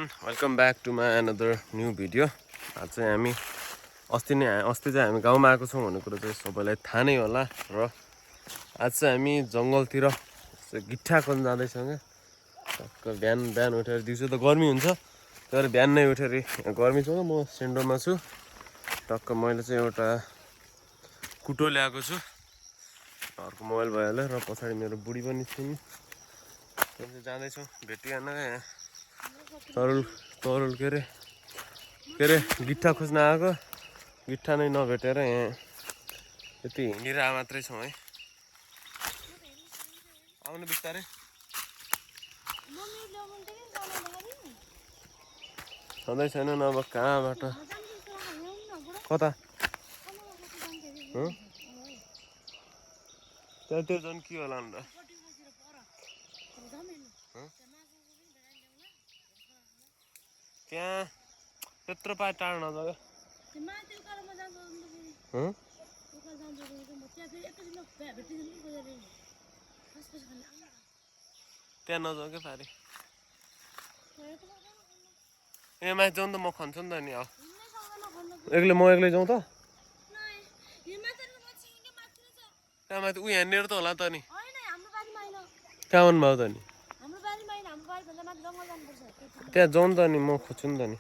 everyone, welcome back to my another new video. आज चाहिँ हामी अस्ति चाहिँ हामी गाउँमा आएको छौँ भन्ने कुरा चाहिँ सबैलाई थाहा नै होला र आज चाहिँ हामी जङ्गलतिर गिट्ठा खोज्न जाँदैछौँ क्या। टक्क बिहान उठेर दिउँसो त गर्मी हुन्छ तर बिहान नै उठेर गर्मी छ। म सेन्टरमा छु। टक्क मैले चाहिँ एउटा कुटो ल्याएको छु। अर्को मोबाइल भइहाल्यो र पछाडि मेरो बुढी पनि छिन्। जाँदैछौँ भेटिएन तरुल के अरे गिट्ठा खोज्न आएको। गिट्ठा नै नभेटेर यहाँ यति हिँडिरह मात्रै छौँ है। आउनु बिस्तारै। सधैँ छैन नभए कहाँबाट कता त्यहाँ त्यो झन् के होला अन्त। त्यहाँ त्यत्रो पाए टाढो नजाऊ। त्यहाँ नजाऊ क्या पारि। ए माथि जाउँ त म खन्छु नि त नि। अब म एक्लै जाउँ त। त्यहाँ माथि ऊ यहाँनिर त होला त नि। कहाँ भन्नु भयो त नि। त्यहाँ जाउँ त नि म खोज्छु नि त नि।